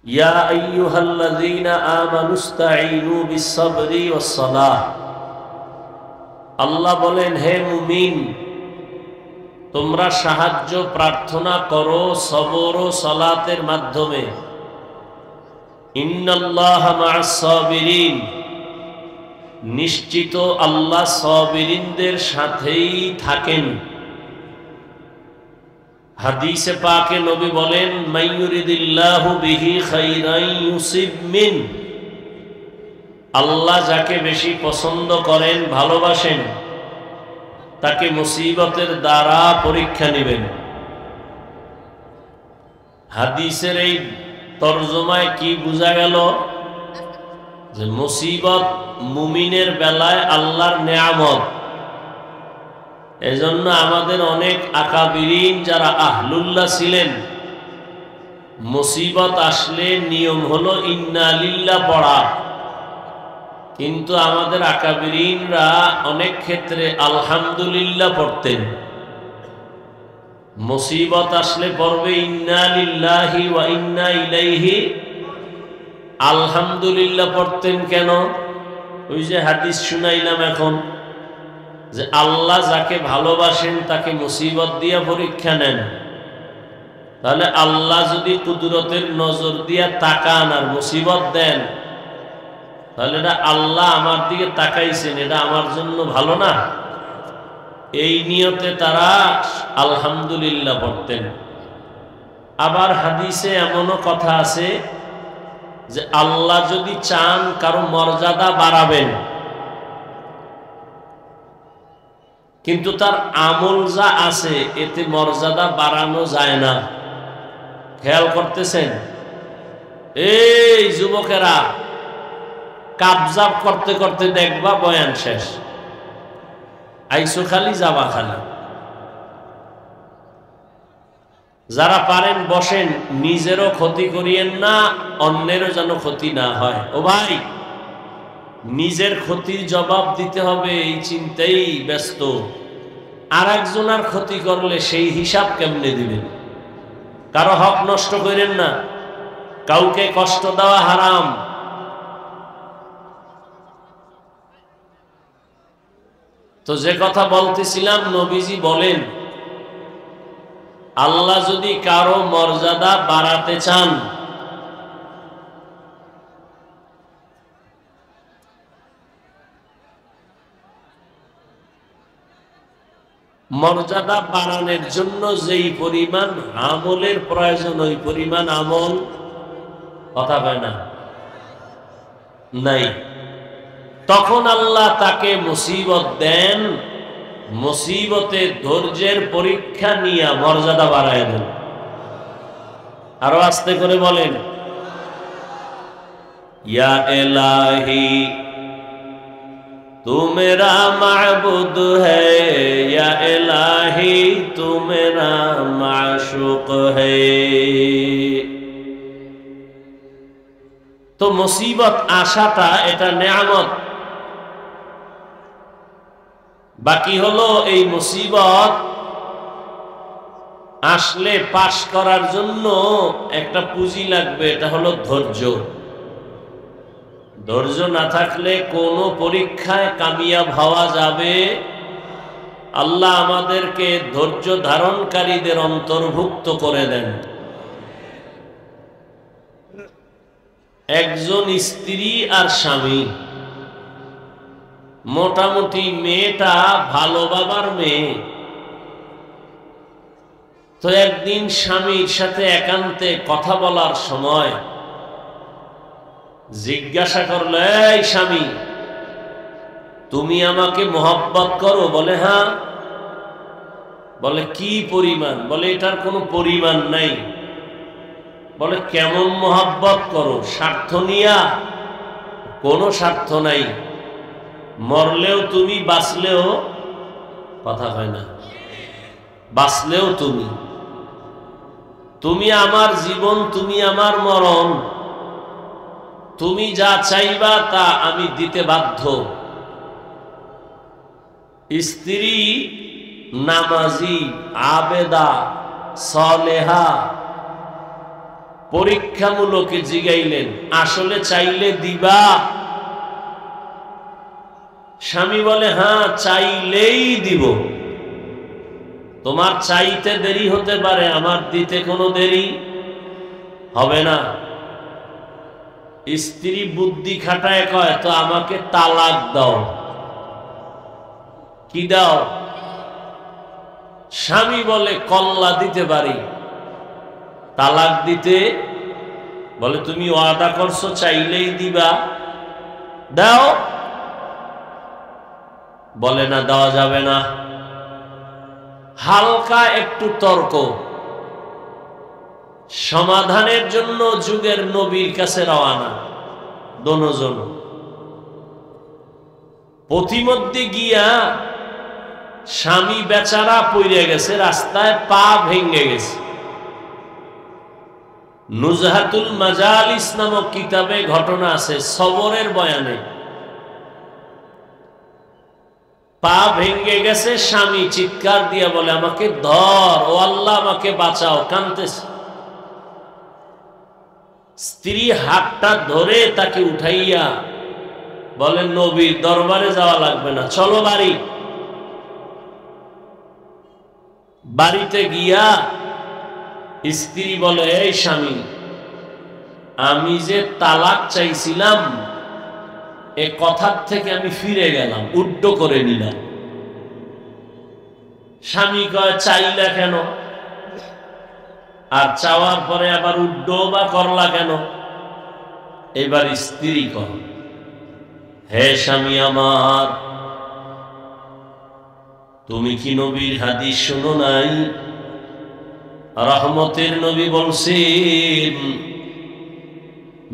ইয়া আইয়ুহাল্লাযীনা আমানুস্তাঈনু বিস-সাবরি ওয়াস-সালাহ। আল্লাহ বলেন, হে মুমিন, তোমরা সাহায্য প্রার্থনা করো সবর ও সালাতের মাধ্যমে। ইন্নাল্লাহা মা'আস-সাবিরিন, নিশ্চিত আল্লাহ সাবিরিনদের সাথেই থাকেন। হাদিসে পাকে নবী বলেন, মাইয়ুরিদিল্লাহু বিহি খাইরান ইউসিব মিন, আল্লাহ যাকে বেশি পছন্দ করেন, ভালোবাসেন, তাকে মুসিবতের দ্বারা পরীক্ষা নেবেন। হাদিসের এই তরজমায় কি বোঝা গেল? যে মুসিবত মুমিনের বেলায় আল্লাহর নেয়ামত। এজন্য আমাদের অনেক আকাবিরিন যারা আহলুল্লাহ ছিলেন, মুসিবত আসলে নিয়ম হলো ইন্না লিল্লাহ পড়া, কিন্তু আমাদের আকাবিরিনরা অনেক ক্ষেত্রে আলহামদুলিল্লাহ পড়তেন। মুসিবত আসলে পড়বে ইন্না লিল্লাহি ওয়া ইন্না ইলাইহি, আলহামদুলিল্লাহ পড়তেন কেন? ওই যে হাদিস শুনাইলাম এখন, যে আল্লাহ যাকে ভালোবাসেন তাকে মুসিবত দিয়ে পরীক্ষা নেন। তাহলে আল্লাহ যদি কুদরতের নজর দিয়া তাকান আর মুসিবত দেন, তাহলে এটা আল্লাহ আমার দিকে তাকাইছেন, এটা আমার জন্য ভালো না? এই নিয়তে তারা আলহামদুলিল্লাহ পড়তেন। আবার হাদিসে এমনও কথা আছে যে আল্লাহ যদি চান কারো মর্যাদা বাড়াবেন, কিন্তু তার আমল যা আছে এতে মর্যাদা বাড়ানো যায় না। খেয়াল করতেছেন? এই যুবকেরা, কাবজাব করতে করতে দেখবা বয়ান শেষ, আইসো খালি যাবা খালি। যারা পারেন বসেন, নিজেরও ক্ষতি করিয়েন না, অন্যেরও যেন ক্ষতি না হয়। ও ভাই, নিজের ক্ষতির জবাব দিতে হবে এই চিন্তাই ব্যস্ত। আর একজনের ক্ষতি করলে সেই হিসাব কেমনে দিবেন? কারো হক নষ্ট করেন না, কাউকে কষ্ট দেওয়া হারাম। তো যে কথা বলতেছিলাম, নবীজি বলেন, আল্লাহ যদি কারো মর্যাদা বাড়াতে চান, মর্যাদা বাড়ানোর জন্য যেই পরিমাণ আমলের প্রয়োজন, ওই পরিমাণ আমল কথা হয় না, নাই। তখন আল্লাহ তাকে মুসিবত দেন, মুসিবতে ধৈর্যের পরীক্ষা নিয়ে মর্যাদা বাড়ায় দেন। আরো আস্তে করে বলেন, ইয়া ইলাহি तू मेरा माबूद है, या इलाही तू मेरा माशूक है। तो मुसीबत आशाटा एटा नेयामत। बाकी हलो এই মুসিবত আসলে পাশ করার জন্য একটা পুঁজি লাগবে, এটা হলো ধৈর্য। ধৈর্য না থাকলে কোনো পরীক্ষায় কামিয়াব হওয়া যাবে? আল্লাহ আমাদেরকে ধৈর্য ধারণকারীদের অন্তর্ভুক্ত করে দেন। একজন স্ত্রী আর স্বামী, মোটামুটি মেয়েটা ভালো বাবার মেয়ে, তো একদিন স্বামীর সাথে একান্তে কথা বলার সময় জিজ্ঞাসা করলো, এই স্বামী, তুমি আমাকে মোহাব্বত করো? বলে হ্যাঁ। বলে কি পরিমাণ? বলে এটার কোনো পরিমাণ নাই। বলে কেমন মোহাব্বত করো? স্বার্থ নিয়া? কোনো স্বার্থ নাই, মরলেও তুমি, বাঁচলেও কথা হয় না, বাঁচলেও তুমি, তুমি আমার জীবন, তুমি আমার মরণ, তুমি যা চাইবা তা আমি দিতে বাধ্য। স্ত্রী নামাজি, আবেদা, সালেহা, পরীক্ষামূলকে জিগাইলেন, আসলে চাইলে দিবা? স্বামী বলে, হ্যাঁ চাইলেই দিব। তোমার চাইতে দেরি হতে পারে, আমার দিতে কোনো দেরি হবে না। স্ত্রী বুদ্ধি খাটায় কয়, তো আমাকে তালাক দাও। কি দাও? স্বামী বলে, কল্লা দিতে পারি। তালাক দিতে বলে, তুমি ওয়াদা করছো চাইলেই দিবা, দাও। বলে না, দেওয়া যাবে না। হালকা একটু তর্ক, সমাধানের জন্য যুগের নবীর কাছে রওয়ানা দোনোজন। প্রতিমধ্যে গিয়া স্বামী বেচারা পইড়ে গেছে, রাস্তায় পা ভেঙে গেছে। নুজহাতুল মাজালিস নামক কিতাবে ঘটনা আছে, সবরের বয়ানে। পা ভেঙে গেছে, স্বামী চিৎকার দিয়ে বলে, আমাকে ধর, ও আল্লাহ আমাকে বাঁচাও, কাঁদতেছে। স্ত্রী হাতটা ধরে তাকে উঠাইয়া বলে, নবীর দরবারে যাওয়া লাগবে না, চলো বাড়ি। বাড়িতে গিয়া স্ত্রী বলে, এই স্বামী, আমি যে তালাক চাইছিলাম এ কথার থেকে আমি ফিরে গেলাম, উড্ড করে নিলাম। স্বামী কয়, চাইলা কেন? আর চাওয়ার পরে আবার উড্ড বা করলা কেন? এবার স্ত্রী কয়, হে স্বামী আমার, তুমি কি নবীর হাদিস শোনো নাই? রহমতের নবী বলছেন,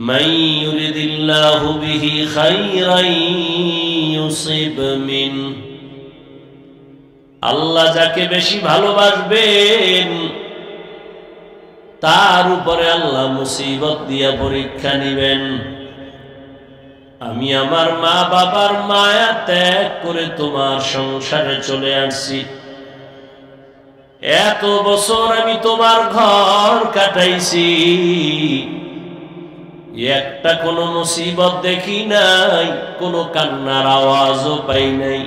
মান ইউরিদিল্লাহু বিহি খাইরান ইউসিব মিন। আল্লাহ যাকে বেশি ভালোবাসবেন তার উপরে আল্লাহ মুসিবত দিয়া পরীক্ষা নিবেন। আমি আমার মা বাবার মায়া ত্যাগ করে তোমার সংসারে চলে আসছি, এত বছর আমি তোমার ঘর কাটাইছি, একটা কোনো মুসিবত দেখি নাই, কোনো কান্নার আওয়াজও পাই নাই।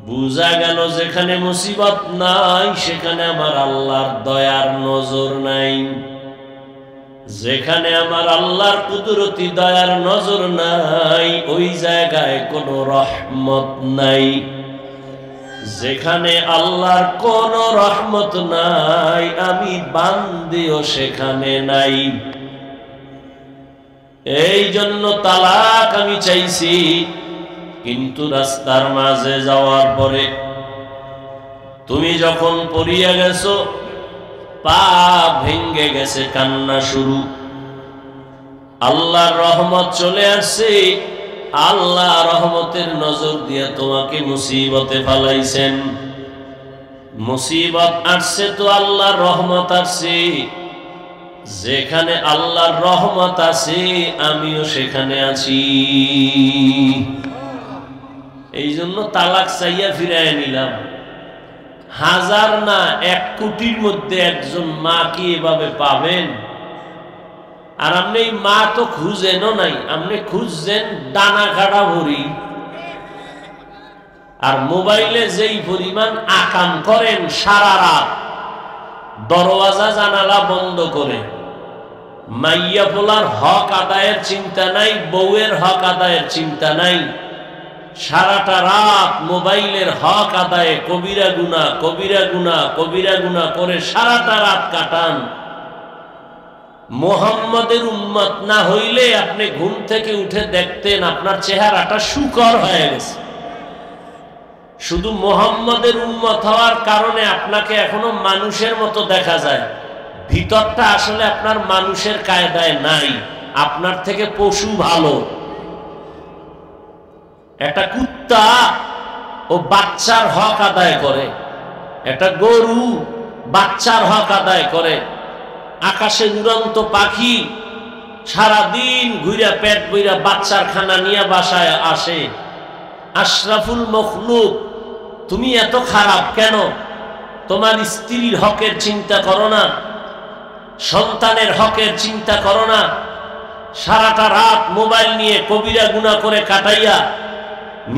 বুঝা গেল যেখানে মুসিবত নাই সেখানে আমার আল্লাহর দয়ার নজর নাই, যেখানে আমার আল্লাহর কুদরতি দয়ার নজর নাই ওই জায়গায় কোনো রহমত নাই, যেখানে আল্লাহর কোনো রহমত নাই আমি বান্দিও সেখানে নাই। এই জন্য তালাক আমি চাইছি, কিন্তু রাস্তার মাঝে যাওয়ার পরে তুমি যখন পড়িয়া গেছো, পা ভেঙ্গে গেছে, কান্না শুরু, আল্লাহর রহমত চলে আসছে, আল্লাহ রহমতের নজর দিয়ে তোমাকে মুসিবতে ফালাইছেন। মুসিবত আসছে তো আল্লাহর রহমত আসছে, যেখানে আল্লাহর রহমত আছে আমিও সেখানে আছি। এই জন্য তালাক চাইয়া ফিরাই নিলাম। হাজার না 1 কোটির মধ্যে একজন মা কি এভাবে পাবেন? আর আপনি এই মা তো খুঁজেনও নাই, আপনি খুঁজছেন ডানা কাটা ভরি। আর মোবাইলে যেই পরিমাণ আকাম করেন সারা রাত, দরওয়াজা জানালা বন্ধ করে, মাইয়া পোলার হক আদায়ের চিন্তা নাই, বউয়ের হক আদায়ের চিন্তা নাই, সারাটা রাত মোবাইলের হক আদায়ে কবিরা গুনাহ কবিরা গুনাহ কবিরা গুনাহ করে সারাটা রাত কাটান। মুহাম্মাদের উম্মত না হইলে আপনি ঘুম থেকে উঠে দেখতেন আপনার চেহারাটা শুকর হয়ে গেছে। শুধু মুহাম্মাদের উম্মত হওয়ার কারণে আপনাকে এখনো মানুষের মতো দেখা যায়, ভিতরটা আসলে আপনার মানুষের কায়দায় নাই, আপনার থেকে পশু ভালো। একটা কুত্তা ও বাচ্চার হক আদায় করে, একটা গরু বাচ্চার হক আদায় করে, আকাশে উড়ন্ত পাখি সারাদিন ঘুরা পেট বইরা বাচ্চার খানা নিয়ে বাসায় আসে। আশরাফুল মখলুক, তুমি এত খারাপ কেন? তোমার স্ত্রীর হকের চিন্তা করো না? সন্তানের হকের চিন্তা করো না। সারাটা রাত মোবাইল নিয়ে কবিরা গুনাহ করে কাটাইয়া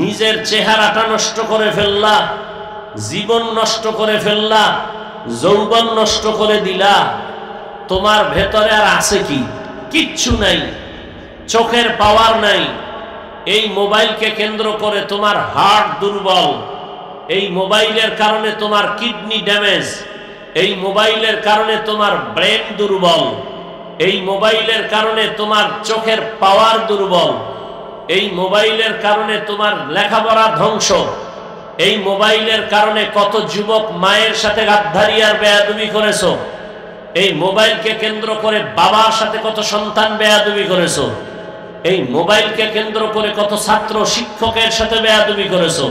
নিজের চেহারাটা নষ্ট করে ফেললা, জীবন নষ্ট করে ফেললা, যৌবন নষ্ট করে দিলা। তোমার ভেতরে আর আছে কি? কিচ্ছু নাই, চোখের পাওয়ার নাই। এই মোবাইলকে কেন্দ্র করে তোমার হার্ট দুর্বল, এই মোবাইলের কারণে তোমার কিডনি ড্যামেজ, এই মোবাইলের কারণে তোমার ব্রেন দুর্বল, এই মোবাইলের কারণে তোমার চোখের পাওয়ার দুর্বল, এই মোবাইলের কারণে তোমার লেখাপড়া ধ্বংস, এই মোবাইলের কারণে কত যুবক মায়ের সাথে গাদ্দারি আর বেয়াদবি করেছো, এই মোবাইলকে কেন্দ্র করে বাবার সাথে কত সন্তান বেয়াদবি করেছো, এই মোবাইলকে কেন্দ্র করে কত ছাত্র শিক্ষকের সাথে বেয়াদবি করেছো,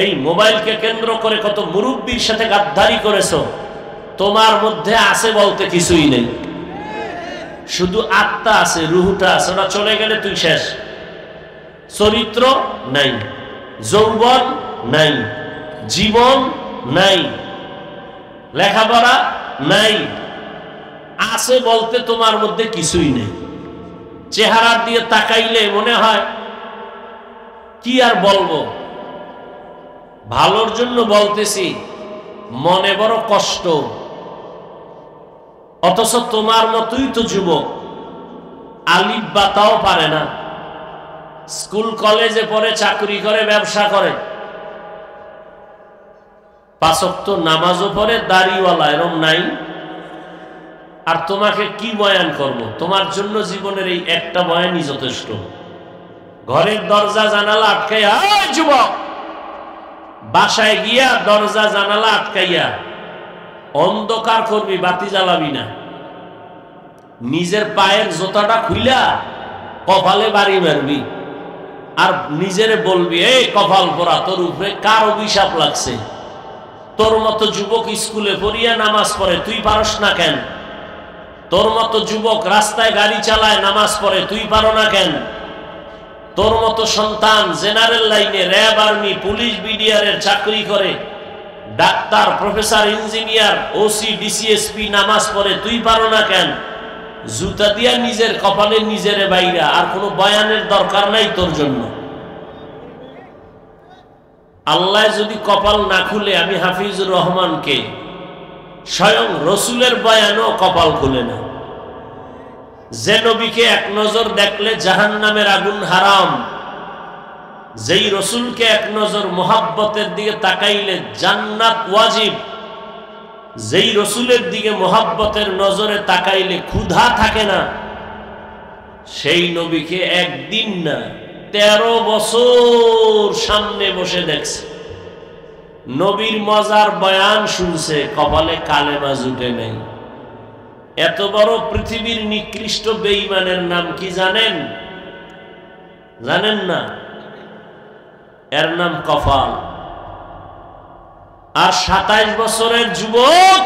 এই মোবাইলকে কেন্দ্র করে কত মুরব্বীর সাথে গাদ্দারি করেছো। তোমার মধ্যে আছে বলতে কিছুই নেই, শুধু আত্মা আছে, রুহটা আছে, ওটা চলে গেলে তুই শেষ। চরিত্র নাই, যৌবন নাই, জীবন নাই, লেখাপড়া নাই, আছে বলতে তোমার মধ্যে কিছুই নেই। চেহারা দিয়ে তাকাইলে মনে হয় কি আর বলবো, ভালোর জন্য বলতেছি, মনে বড় কষ্ট। অথচ তোমার মতোই তো যুবক, আলিফ বাতাও পারে না, স্কুল কলেজে পড়ে, চাকরি করে, ব্যবসা করে, 5 ওয়াক্ত নামাজও পড়ে, দাড়িওয়ালা, এরম নাই। আর তোমাকে কি বয়ান করব? তোমার জন্য জীবনের এই একটা বয়ানই যথেষ্ট। ঘরের দরজা জানালা আটকাইয়া, যুবক বাসায় গিয়া দরজা জানালা আটকাইয়া অন্ধকার করবি, বাতি জ্বালাবি না, নিজের পায়ের জোতাটা খুইলা কপালে বাড়ি মারবি, আর নিজেরে বলবি, এই কপাল পোড়া, তোর উপরে কার অভিশাপ লাগছে? তোর মতো যুবক স্কুলে পড়িয়া নামাজ পড়ে, তুই পারস না কেন? তোর মতো যুবক রাস্তায় গাড়ি চালায়, নামাজ পড়ে, তুই পারো না কেন? তোর মতো সন্তান জেনারেল লাইনে, র্যাব, আর্মি, পুলিশ, বিডিআরের চাকরি করে, doctor, professor, engineer, OC, DC SP নামাজ পড়ে, তুই পারো না কেন? জুতা দিয়া নিজের কপালে নিজের বাইরা, আর কোনো বয়ানের দরকার নাই তোর জন্য। আল্লাহ যদি কপাল না খুলে, আমি হাফিজুর রহমানকে স্বয়ং রসুলের বয়ানও কপাল খুলে না। যে নবীকে এক নজর দেখলে জাহান্নামের আগুন হারাম, যেই রসুলকে এক নজর মোহাব্বতের দিকে তাকাইলে জান্নাত ওয়াজিব, যেই রসুলের দিকে মোহাব্বতের নজরে তাকাইলে ক্ষুধা থাকে না, সেই নবীকে একদিন না 13 বছর সামনে বসে দেখছে, নবীর মজার বয়ান শুনছে, কপালে কালেমা জুটে নেই। এত বড় পৃথিবীর নিকৃষ্ট বেঈমানের নাম কি জানেন? জানেন না? এর নাম কপাল। আর 27 বছরের যুবক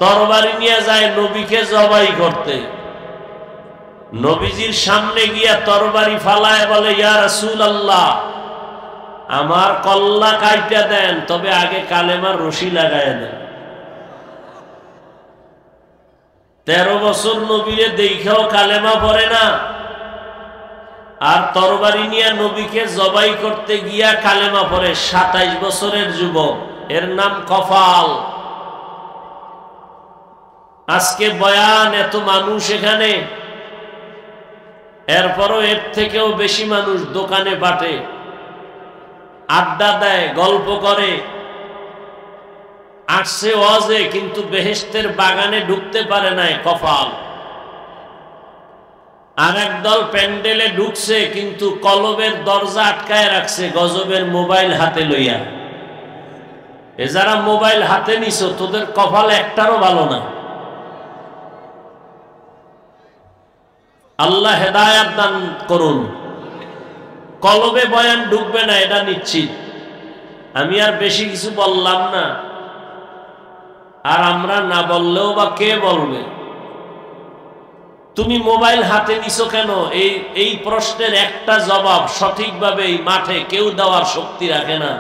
তরবারি নিয়ে যায় নবীকে জবাই করতে, নবীজির সামনে গিয়া তরবারি ফালায়, বলে, ইয়া রাসূলুল্লাহ, আমার কল্লা কাইটা দেন, তবে আগে কালেমার রশি লাগায় দেন। 13 বছর নবীরে দেখাও কালেমা পড়ে না, আর তরবারি নিয়ে নবীকে জবাই করতে গিয়া কালেমা পড়ে 27 বছরের যুবক। এর নাম কপাল। আজকে বয়ান, এত মানুষ এখানে, এরপরও এর থেকেও বেশি মানুষ দোকানে বাটে, আড্ডা দেয়, গল্প করে, আসছে ওয়াজে, কিন্তু বেহেশতের বাগানে ঢুকতে পারে নাই, কপাল। আর একদল প্যান্ডেলে ঢুকছে, কিন্তু কলবের দরজা আটকায় রাখছে, গজবের মোবাইল হাতে লইয়া। এ যারা মোবাইল হাতে নিছো, তোদের কপাল একটারও ভালো না। আল্লাহ হেদায়াত দান করুন। কলবে বয়ান ঢুকবে না, এটা নিশ্চিত। আমি আর বেশি কিছু বললাম না, আর আমরা না বললেও বা কে বলবে? তুমি মোবাইল হাতে নিছো কেন? এই প্রশ্নের একটা জবাব সঠিকভাবে এই মাঠে কেউ দেওয়ার শক্তি রাখে না।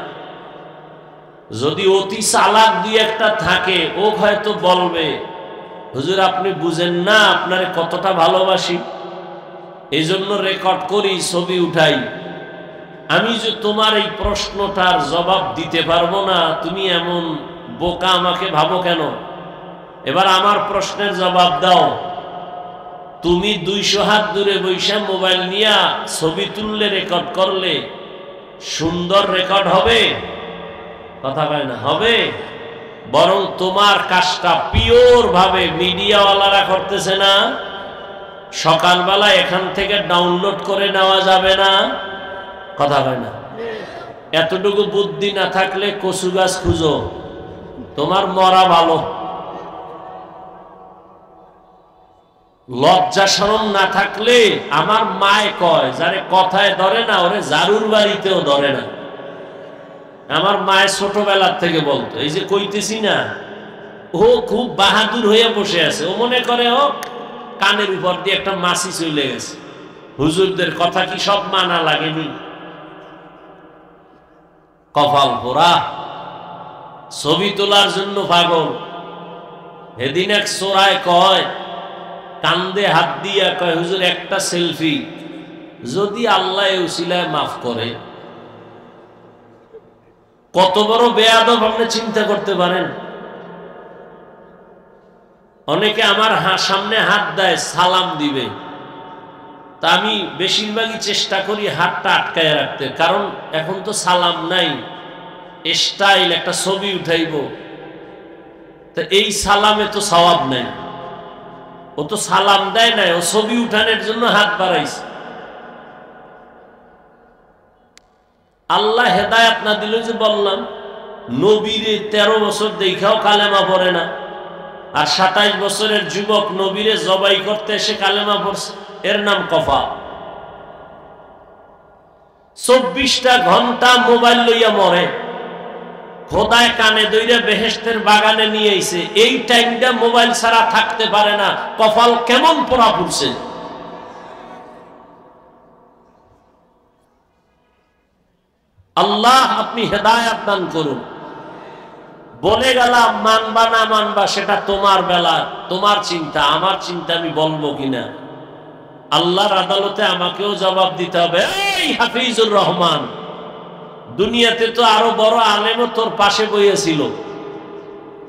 যদি অতি চালাক দুই একটা থাকে, ও হয়তো বলবে, হুজুর আপনি বুঝেন না আপনারে কতটা ভালোবাসি, এই জন্য রেকর্ড করি, ছবি উঠাই। আমি যে তোমার এই প্রশ্নটার জবাব দিতে পারবো না, তুমি এমন বোকা আমাকে ভাবো কেন? এবার আমার প্রশ্নের জবাব দাও। তুমি 200 হাত দূরে বৈশা মোবাইল নিয়ে ছবি তুললে, রেকর্ড করলে সুন্দর রেকর্ড হবে? কথা কয় না, হবে? বরং তোমার কাজটা পিওর ভাবে মিডিয়াওয়ালারা করতেছে না? সকালবেলা এখান থেকে ডাউনলোড করে নেওয়া যাবে না? কথা কয় না। এতটুকু বুদ্ধি না থাকলে কচু গাছ খুঁজো, তোমার মরা ভালো। লজ্জা শরম না থাকলে, আমার মায় কয় যারে কথায় ধরে না ওরে জারুর বাড়িতেও ধরে না। আমার মায়ের ছোটবেলার থেকে বলতো, এই যে কইতেছি না, ও খুব বাহাদুর হয়ে বসে আছে, ও মনে করে ও কানের উপর দিয়ে একটা মাছি চলে গেছে, হুজুরদের কথা কি সব মানা লাগেনি? কপাল পোড়া, ছবি তোলার জন্য পাগল। সেদিন এক চোরায় কয়, কান্দে হাত দিয়া কয়, হুজুর একটা সেলফি যদি আল্লাহ উসিলায় মাফ করে। কত বড় বেয়াদব আপনি চিন্তা করতে পারেন? অনেকে আমার সামনে হাত দেয় সালাম দিবে, তা আমি বেশিরভাগই চেষ্টা করি হাতটা আটকায় রাখতে, কারণ এখন তো সালাম নাই, স্টাইল একটা ছবি উঠাইব, তা এই সালামে তো সওয়াব নাই। ও তো সালাম দেয় নাই, ও ছবি উঠানোর জন্য হাত বাড়াইছে। আল্লাহ হেদায়েত না দিল, যে বললাম নবীরে 13 বছর দেখাও কালেমা পড়ে না, আর 27 বছরের যুবক নবীরে জবাই করতে এসে কালেমা পড়ছে, এর নাম কফা। 24টা ঘন্টা মোবাইল লইয়া মরে, খোদায় কানে দইরা বেহেশতের বাগানে নিয়ে আইছে, এই টাইমটা মোবাইল ছাড়া থাকতে পারে না। কপাল কেমন পোড়া পড়ছে! আল্লাহ আপনি হেদায়েত দান করুন। বলে গেলাম, মানবা না মানবা সেটা তোমার বেলা, তোমার চিন্তা। আমার চিন্তা আমি বলবো কিনা, আল্লাহর আদালতে আমাকেও জবাব দিতে হবে। এই হাফিজুর রহমান, দুনিয়াতে তো আরো বড় আলেমও তোর পাশে বইয়েছিল,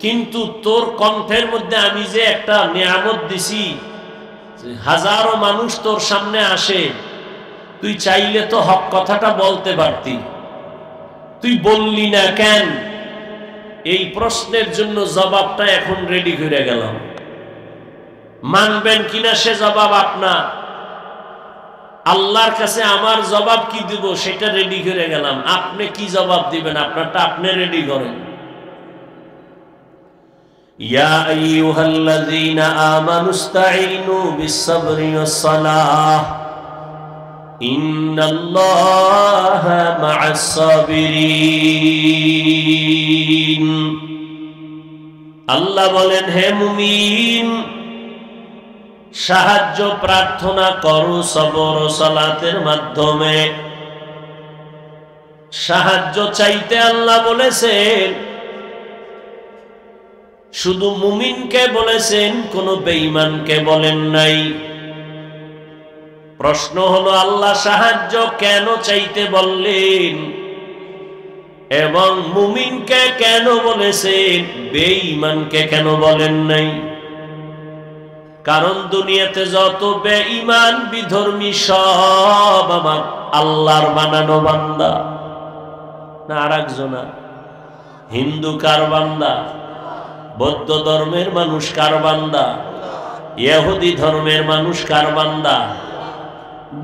কিন্তু তোর কণ্ঠের মধ্যে আমি যে একটা নিয়ামত দিছি, হাজারো মানুষ তোর সামনে আসে, তুই চাইলে তো হক কথাটা বলতে পারতি, তুই বললি না কেন? এই প্রশ্নের জন্য জবাবটা এখন রেডি করে গেলাম। মানবেন কিনা সে জবাব আপনার, আল্লাহর কাছে আমার জবাব কি দিব সেটা রেডি করে গেলাম। আপনি কি জবাব দিবেন আপনারটা আপনি রেডি করেন। ইয়া আইয়ুহাল্লাযীনা আমানুস্তাঈনু বিস-সাবরি ওয়াস-সালাহ ইন্নাল্লাহা মা'আস-সাবিরিন। আল্লাহ বলেন, হে মুমিন, সাহায্য প্রার্থনা করো সবর ও সালাতের মাধ্যমে। সাহায্য চাইতে আল্লাহ বলেছেন, শুধু মুমিনকে বলেছেন, কোন বেঈমানকে বলেন নাই। প্রশ্ন হলো, আল্লাহ সাহায্য কেন চাইতে বললেন এবং মুমিনকে কেন বলেছেন, বেঈমানকে কেন বলেন নাই? কারণ দুনিয়াতে যত বেঈমান বিধর্মী সব আমার আল্লাহর বানানো বান্দা। না আর একজনা? হিন্দু কার বান্দা? বৌদ্ধ ধর্মের মানুষ কার বান্দা? ইহুদি ধর্মের মানুষ কার বান্দা?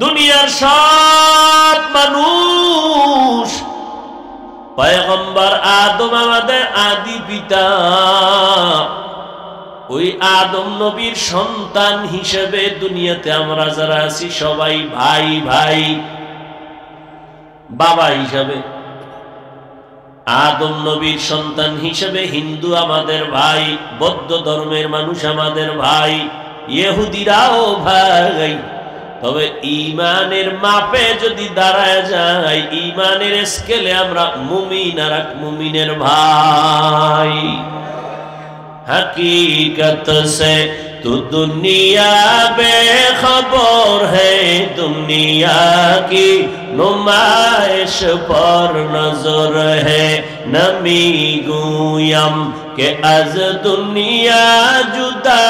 দুনিয়ার সব মানুষ। পয়গম্বর আদম আমাদের আদি পিতা, ওই আদম নবীর সন্তান হিসেবে দুনিয়াতে আমরা যারা আছি সবাই ভাই ভাই। বাবা হিসাবে আদম নবীর সন্তান হিসেবে হিন্দু আমাদের ভাই, বৌদ্ধ ধর্মের মানুষ আমাদের ভাই, ইহুদিরাও ভাই। তবে ঈমানের মাপে যদি দাঁড়ায় যায়, ঈমানের স্কেলে আমরা মুমিন আর এক মুমিনের ভাই। हकीकत से तू दुनिया बेखबर है, दुनिया की नुमाइश पर नजर है। नमी गुयम के अज दुनिया जुदा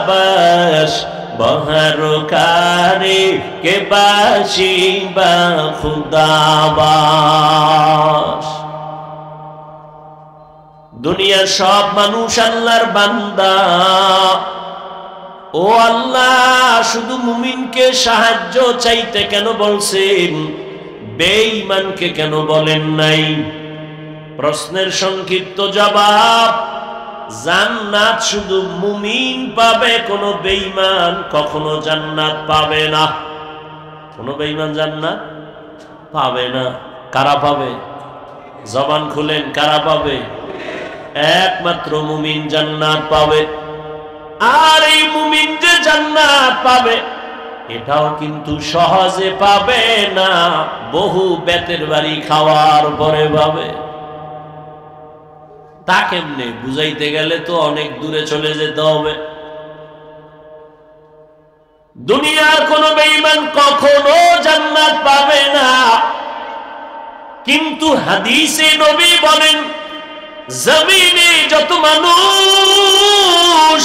बश, बहरकारी के बाशी बा खुदाबाश। दुनिया सब মানুষ আল্লাহর বান্দা। ও আল্লাহ, শুধু মুমিনকে সাহায্য চাইতে কেন বলছেন, বেঈমানকে কেন বলেন নাই? প্রশ্নের সংক্ষিপ্ত জবাব, জান্নাত শুধু মুমিন পাবে, কোনো বেঈমান কখনো জান্নাত পাবে না। কোনো বেঈমান জান্নাত পাবে না। কারা পাবে? জবান খুলেন, কারা পাবে? একমাত্র মুমিন জান্নাত পাবে। আর এই মুমিন যে জান্নাত পাবে, এটাও কিন্তু সহজে পাবে না, বহু বেতের বাড়ি খাওয়ার পরে পাবে। তা কেমনে বুঝাইতে গেলে তো অনেক দূরে চলে যেতে হবে। দুনিয়ার কোন বেঈমান কখনো জান্নাত পাবে না, কিন্তু হাদিসে নবী বলেন, জমিনে যত মানুষ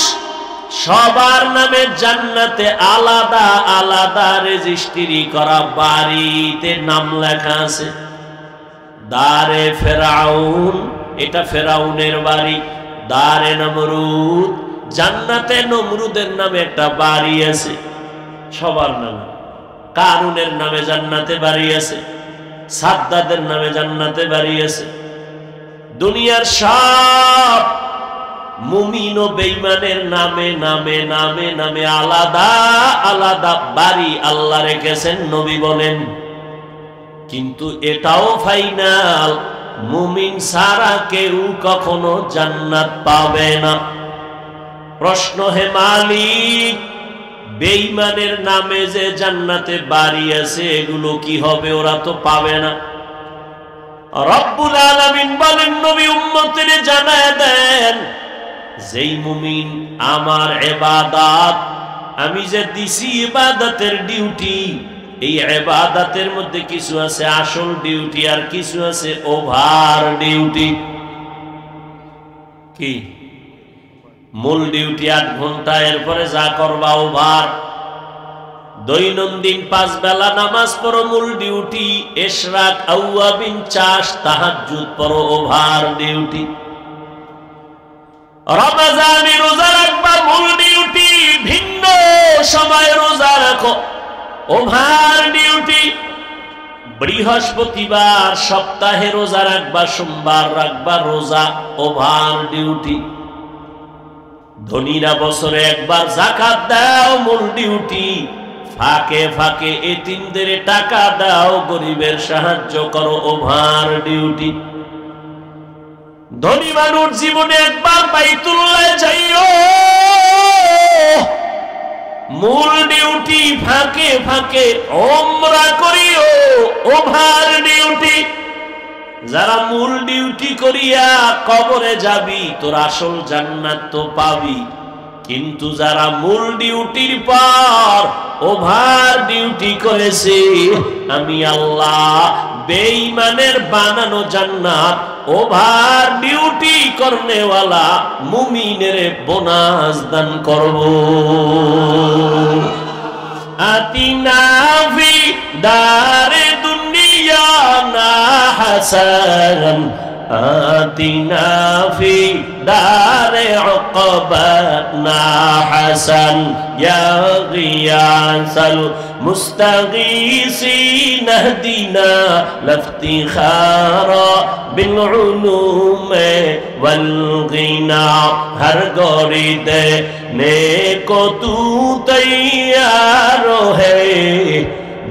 সবার নামে জান্নাতে আলাদা আলাদা রেজিস্ট্রি করা বাড়িতে নাম লেখা আছে। দারে ফেরাউন, এটা ফেরাউনের বাড়ি। দারে নমরুদ, জান্নাতে নমরুদের নামে একটা বাড়ি আছে সবার নামে। কারুনের নামে জান্নাতে বাড়ি আছে, সাদ্দাদের নামে জান্নাতে বাড়ি আছে। দুনিয়ার সব মুমিন ও বেঈমানের নামে নামে নামে নামে আলাদা আলাদা বাড়ি আল্লাহ রেখেছেন, নবী বলেন। কিন্তু এটাও ফাইনাল, মুমিন ছাড়া কেউ কখনো জান্নাত পাবে না। প্রশ্ন, হে মালিক, বেঈমানের নামে যে জান্নাতে বাড়ি আছে এগুলো কি হবে? ওরা তো পাবে না। রব্বুল আলামিন বলেন, নবী উম্মতের জানায় দেন, যেই মুমিন আমার ইবাদত, আমি যে দিছি ইবাদতের ডিউটি, এই ইবাদতের মধ্যে কিছু আছে আসল ডিউটি আর কিছু আছে ওভার ডিউটি। কি? মূল ডিউটি 8 ঘন্টা, এরপরে যা করবা ওভার। দৈনন্দিন 5 বেলা নামাজ পড়ো, মূল ডিউটি। ইশরাক, আওয়াবিন, চাষ, তাহাজ্জুদ পড়ো, ওভার ডিউটি। রমজানে রোজা রাখবা, মূল ডিউটি। ভিন্ন সময় রোজা রাখো, ওভার ডিউটি। বৃহস্পতিবার সপ্তাহে রোজা রাখবা, সোমবার রাখবা রোজা, ওভার ডিউটি। ধনীরা বছরে একবার যাকাত দাও, মূল ডিউটি। ফাঁকে ফাঁকে এতিমদের টাকা দাও, গরিবের সাহায্য করো, ওভার ডিউটি। ধনী মানুষ জীবনে একবার বাইতুল্লাহ যাইও, মূল ডিউটি। ফাঁকে ফাঁকে ওমরা করিও, ওভার ডিউটি। যারা মূল ডিউটি করিয়া কবরে যাবি, তোর আসল জান্নাত তো পাবি। কিন্তু যারা মূল ডিউটির পর ওভার ডিউটি করেছে, আমি আল্লাহ বেঈমানের বানানো জান্নাত ওভার ডিউটি করনেওয়ালা মুমিনের বোনাস দান করব। আতিনা ফি দারে দুনিয়া না হাসান, আতিনা ফি দারে উকবানা হাসান, ইয়া গিয়াসাল মুস্তাগীসিন ইহদিনা লাফতিখারা বিল উলুমে ওয়াল গিনা। হর গরিদে নেকো তু তৈয়ার হে,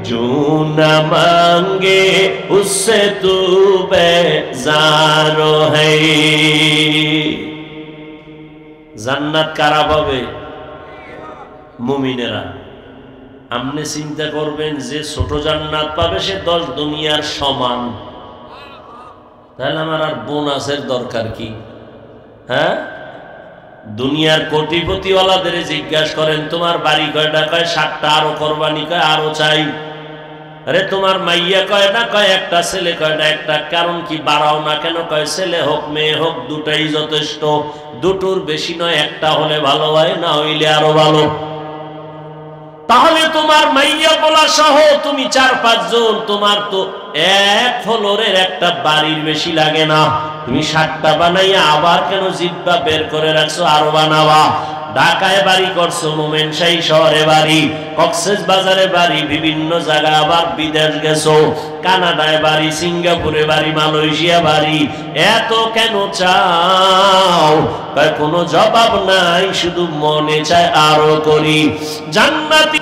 जो न मांगे उससे तू बेजार है। জান্নাত কারা পাবে? মুমিনেরা। আপনি চিন্তা করবেন যে ছোট জান্নাত পাবে সে 10 দুনিয়ার সমান, তাহলে আমার আর বোনাসের দরকার কি? হ্যাঁ, দুনিয়ার কোটিপতিওয়ালাদের জিজ্ঞাসা করেন তোমার বাড়ি কয়টা? কয় 7টা। আরো কোরবানি? কয় আরো চাই। আরে তোমার মাইয়া কয়টা? কয় একটা। ছেলে কয়টা? একটা। কারণ কি বাড়াও না কেন? কয় ছেলে হোক মেয়ে হোক দুটাই যথেষ্ট, দুটোর বেশি নয়, একটা হলে ভালো হয়, না হইলে আরো ভালো। তাহলে তোমার মাইয়া বলা সহ তুমি 4-5 জন, তোমার তো এক ফ্লোরের একটা বাড়ির বেশি লাগে না। তুমি 7টা বানাইয়া আবার কেন জিব্বা বের করে রাখছো আরো বানাবা? ঢাকায় বাড়ি করছো, মোমেনশাহী শহরে বাড়ি, কক্সবাজারে বাড়ি, বিভিন্ন জায়গা, আবার বিদেশ গেছো, কানাডায় বাড়ি, সিঙ্গাপুরে বাড়ি, মালয়েশিয়া বাড়ি, এত কেন চাও? কোনো জবাব নাই, শুধু মনে চায় আরো করি। জান্নাতি